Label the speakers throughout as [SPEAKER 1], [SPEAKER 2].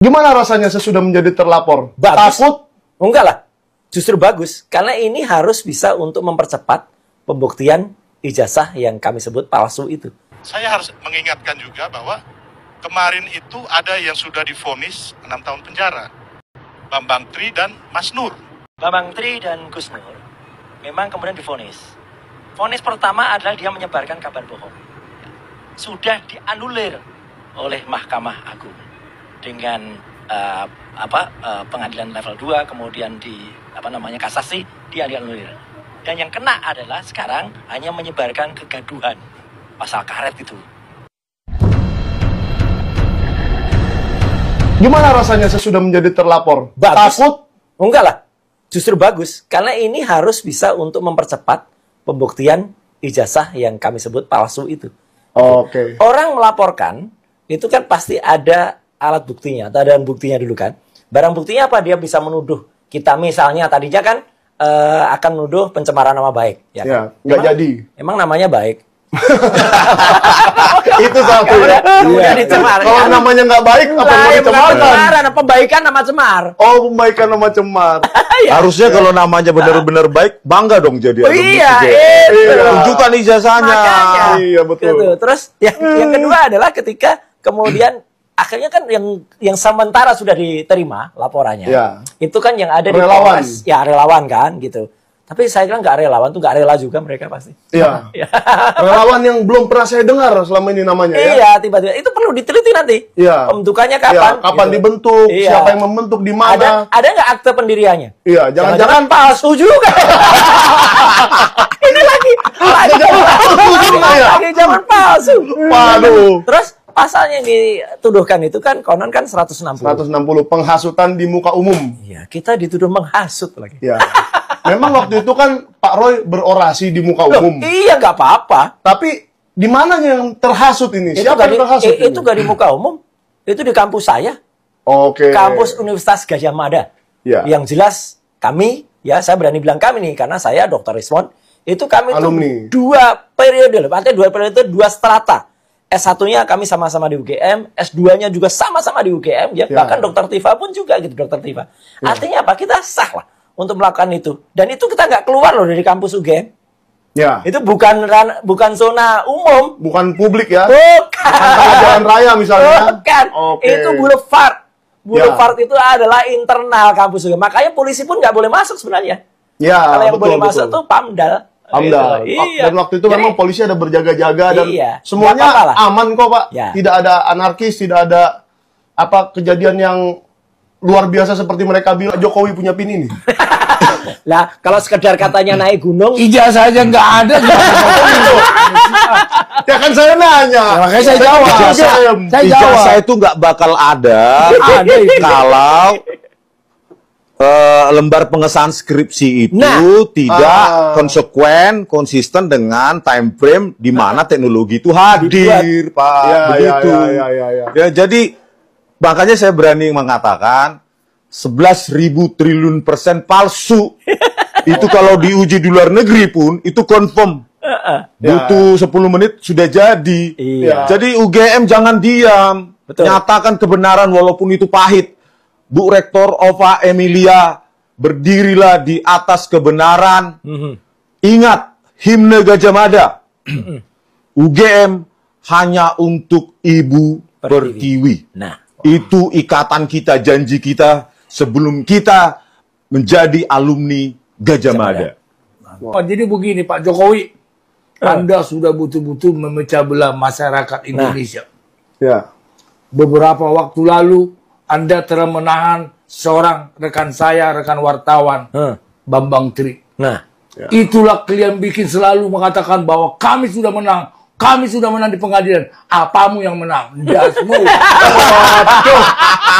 [SPEAKER 1] Gimana rasanya sesudah menjadi terlapor?
[SPEAKER 2] Bagus.
[SPEAKER 1] Takut?
[SPEAKER 2] Enggak lah. Justru bagus. Karena ini harus bisa untuk mempercepat pembuktian ijazah yang kami sebut palsu itu.
[SPEAKER 3] Saya harus mengingatkan juga bahwa kemarin itu ada yang sudah divonis 6 tahun penjara. Bambang Tri dan Mas Nur.
[SPEAKER 2] Bambang Tri dan Gus Nur memang kemudian divonis. Vonis pertama adalah dia menyebarkan kabar bohong. Sudah dianulir oleh Mahkamah Agung dengan pengadilan level 2, kemudian di kasasi, dia dianulir. Dan yang kena adalah sekarang hanya menyebarkan kegaduhan, pasal karet itu.
[SPEAKER 1] Gimana rasanya sesudah menjadi terlapor?
[SPEAKER 2] Bagus.
[SPEAKER 1] Takut?
[SPEAKER 2] Enggak lah. Justru bagus. Karena ini harus bisa untuk mempercepat pembuktian ijazah yang kami sebut palsu itu.
[SPEAKER 1] Oke.
[SPEAKER 2] Orang melaporkan, itu kan pasti ada alat buktinya. Atau ada buktinya dulu kan. Barang buktinya apa? Dia bisa menuduh. Kita misalnya tadinya kan akan menuduh pencemaran nama baik. Ya,
[SPEAKER 1] Ya,
[SPEAKER 2] kan?
[SPEAKER 1] nggak jadi.
[SPEAKER 2] Emang namanya baik.
[SPEAKER 1] Itu satu ya.
[SPEAKER 2] Kemudian dicemar.
[SPEAKER 1] Kalau namanya nggak baik, apa yang mau dicemarkan?
[SPEAKER 2] Pencemaran, pembaikan nama cemar.
[SPEAKER 1] Oh, pembaikan nama cemar.
[SPEAKER 4] Harusnya kalau namanya benar-benar baik, bangga dong jadi
[SPEAKER 2] Oh
[SPEAKER 4] alumni
[SPEAKER 2] iya,
[SPEAKER 4] UGM.
[SPEAKER 2] itu.
[SPEAKER 4] Tunjukkan ijazahnya.
[SPEAKER 2] Makanya.
[SPEAKER 1] Iya, betul.
[SPEAKER 2] Gitu. Terus yang kedua adalah ketika kemudian akhirnya kan yang sementara sudah diterima laporannya.
[SPEAKER 1] Ya.
[SPEAKER 2] Itu kan yang ada
[SPEAKER 1] Relawan.
[SPEAKER 2] di Polres. Ya, relawan kan gitu. Tapi saya kira nggak relawan tuh nggak rela juga mereka pasti.
[SPEAKER 1] Iya. Relawan yang belum pernah saya dengar selama ini namanya ya.
[SPEAKER 2] Iya, tiba-tiba itu perlu diteliti nanti.
[SPEAKER 1] Iya.
[SPEAKER 2] Pembentukannya kapan?
[SPEAKER 1] Iya, kapan
[SPEAKER 2] Gitu.
[SPEAKER 1] dibentuk,
[SPEAKER 2] Iya.
[SPEAKER 1] siapa yang membentuk, di mana.
[SPEAKER 2] Ada nggak akte pendiriannya?
[SPEAKER 1] Iya, jangan-jangan
[SPEAKER 2] palsu juga. Ini lagi zaman palsu.
[SPEAKER 1] Waduh.
[SPEAKER 2] Terus pasalnya yang dituduhkan itu kan konon kan 160.
[SPEAKER 1] 160 penghasutan di muka umum.
[SPEAKER 2] Iya, kita dituduh menghasut lagi.
[SPEAKER 1] Iya. Memang waktu itu kan Pak Roy berorasi di muka
[SPEAKER 2] Loh,
[SPEAKER 1] umum.
[SPEAKER 2] iya nggak apa-apa.
[SPEAKER 1] Tapi di mana yang terhasut ini? Siapa yang terhasut ini?
[SPEAKER 2] Itu nggak di muka umum. Itu di kampus saya.
[SPEAKER 1] Oke.
[SPEAKER 2] Kampus Universitas Gadjah Mada.
[SPEAKER 1] Ya.
[SPEAKER 2] Yang jelas kami, ya saya berani bilang kami nih, karena saya Dr. Rismond, itu kami
[SPEAKER 1] Alumni.
[SPEAKER 2] tuh 2 periode, artinya 2 periode, 2 strata. S1-nya kami sama-sama di UGM, S2-nya juga sama-sama di UGM, ya. Bahkan Dr. Tifa pun juga gitu, Dr. Tifa. Artinya apa? Kita sah lah untuk melakukan itu. Dan itu kita nggak keluar loh dari kampus UGM.
[SPEAKER 1] Ya.
[SPEAKER 2] Itu bukan zona umum.
[SPEAKER 1] Bukan publik ya.
[SPEAKER 2] Bukan.
[SPEAKER 1] Antara jalan raya misalnya.
[SPEAKER 2] Bukan.
[SPEAKER 1] Oke.
[SPEAKER 2] Itu boulevard. Boulevard itu adalah internal kampus UGM. Makanya polisi pun nggak boleh masuk sebenarnya.
[SPEAKER 1] Ya,
[SPEAKER 2] Kalau yang
[SPEAKER 1] betul,
[SPEAKER 2] boleh
[SPEAKER 1] betul.
[SPEAKER 2] masuk tuh PAMDAL.
[SPEAKER 1] Amdal.
[SPEAKER 2] Gitu. Iya.
[SPEAKER 1] Dan waktu itu memang polisi ada berjaga-jaga dan
[SPEAKER 2] Iya.
[SPEAKER 1] semuanya
[SPEAKER 2] Nggak apa-apa lah.
[SPEAKER 1] aman kok, Pak.
[SPEAKER 2] Ya.
[SPEAKER 1] Tidak ada anarkis, tidak ada kejadian yang luar biasa seperti mereka bilang Jokowi punya PIN ini.
[SPEAKER 2] Lah, kalau sekedar katanya naik gunung,
[SPEAKER 5] Ijazah aja nggak ada.
[SPEAKER 1] Ya kan saya nanya.
[SPEAKER 5] Makanya saya jawab. Saya jawab.
[SPEAKER 4] Ijazah itu nggak bakal ada kalau lembar pengesahan skripsi itu tidak konsekuen, konsisten dengan time frame di mana teknologi itu hadir, Pak.
[SPEAKER 1] Ya,
[SPEAKER 4] Begitu.
[SPEAKER 1] ya.
[SPEAKER 4] Ya, jadi makanya saya berani mengatakan 11.000 triliun % palsu. Itu kalau diuji di luar negeri pun itu confirm. Butuh 10 menit sudah jadi.
[SPEAKER 2] Iya.
[SPEAKER 4] Jadi UGM jangan diam.
[SPEAKER 2] Betul.
[SPEAKER 4] Nyatakan kebenaran walaupun itu pahit. Bu Rektor Ova Emilia, berdirilah di atas kebenaran. Ingat, himne Gadjah Mada. UGM hanya untuk Ibu Pertiwi.
[SPEAKER 2] Nah,
[SPEAKER 4] Itu ikatan kita, janji kita sebelum kita menjadi alumni Gadjah Mada.
[SPEAKER 5] Oh, jadi begini Pak Jokowi, Anda sudah betul-betul memecah belah masyarakat Indonesia.
[SPEAKER 1] Ya.
[SPEAKER 5] Beberapa waktu lalu Anda telah menahan seorang rekan saya, rekan wartawan, Bambang Tri.
[SPEAKER 2] nah,
[SPEAKER 5] Itulah kalian bikin selalu mengatakan bahwa kami sudah menang. Kami sudah menang di pengadilan. Apamu yang menang? Jasmu.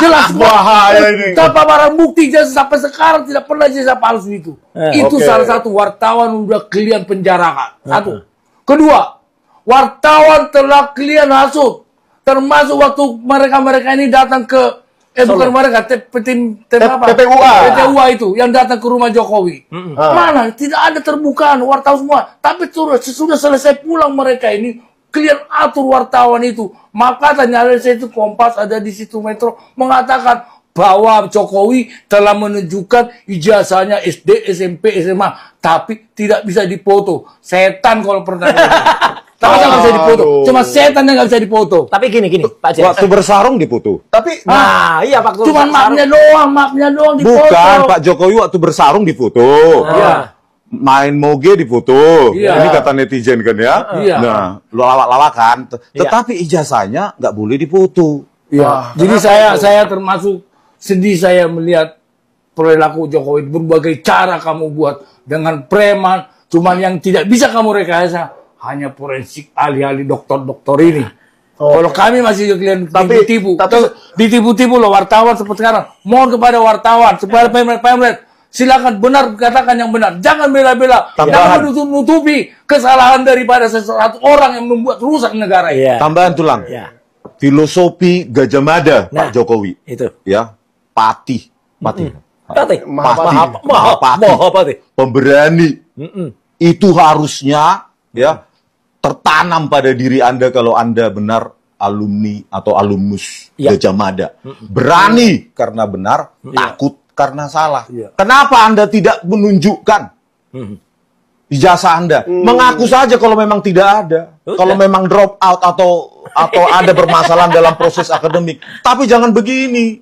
[SPEAKER 5] Jelas
[SPEAKER 1] Bahaya ini.
[SPEAKER 5] tanpa barang bukti sampai sekarang tidak pernah jasa palsu itu. Itu
[SPEAKER 1] Oke.
[SPEAKER 5] salah satu wartawan udah kalian penjarakan. Satu. Kedua, wartawan telah kalian hasut. Termasuk waktu mereka-mereka ini datang ke bukan mereka, tim apa?
[SPEAKER 1] PPUA
[SPEAKER 5] itu yang datang ke rumah Jokowi. Mana? Tidak ada terbukaan wartawan semua. Tapi sesudah selesai pulang mereka ini kalian atur wartawan itu. Maka tanya saya itu Kompas ada di situ Metro mengatakan bahwa Jokowi telah menunjukkan ijazahnya SD, SMP, SMA, tapi tidak bisa dipoto. Setan kalau pernah. Tapi nggak bisa dipoto. Cuma setan yang nggak bisa dipoto.
[SPEAKER 2] Tapi gini Pak Jen.
[SPEAKER 4] Waktu bersaung dipoto.
[SPEAKER 1] Tapi
[SPEAKER 2] Nah, iya Pak.
[SPEAKER 5] Cuma mapnya doang dipoto.
[SPEAKER 4] Bukan, Pak Jokowi waktu bersaung dipoto.
[SPEAKER 5] Iya.
[SPEAKER 4] Main moge dipoto.
[SPEAKER 5] Iya.
[SPEAKER 4] Ini kata netizen kan ya.
[SPEAKER 5] Iya.
[SPEAKER 4] Nah, lawak-lawakan. Tetapi ijazahnya nggak boleh dipoto.
[SPEAKER 5] Iya. Jadi saya termasuk sedih saya melihat perilaku Jokowi. Berbagai cara kamu buat dengan preman. Cuman yang tidak bisa kamu rekayasa hanya forensik ahli-ahli dokter-dokter ini. Kalau kami masih kalian ditipu, ditipu-tipu loh wartawan seperti sekarang. Mohon kepada wartawan supaya pemret silakan benar katakan yang benar. Jangan bela-bela, jangan menutupi kesalahan daripada sesuatu orang yang membuat rusak negara ini.
[SPEAKER 2] Iya.
[SPEAKER 4] Tambahan tulang.
[SPEAKER 2] Ya.
[SPEAKER 4] Filosofi Gajah Mada
[SPEAKER 2] Nah,
[SPEAKER 4] Pak Jokowi.
[SPEAKER 2] itu.
[SPEAKER 4] Ya, patih.
[SPEAKER 2] Mahapati.
[SPEAKER 4] Pemberani. Itu harusnya ya tertanam pada diri Anda kalau Anda benar alumni atau alumnus
[SPEAKER 2] Ya.
[SPEAKER 4] Gajah Mada. Berani karena benar, takut karena salah.
[SPEAKER 5] Iya.
[SPEAKER 4] Kenapa Anda tidak menunjukkan ijazah Anda? Mengaku saja kalau memang tidak ada. Kalau memang drop out atau ada permasalahan dalam proses akademik. Tapi jangan begini.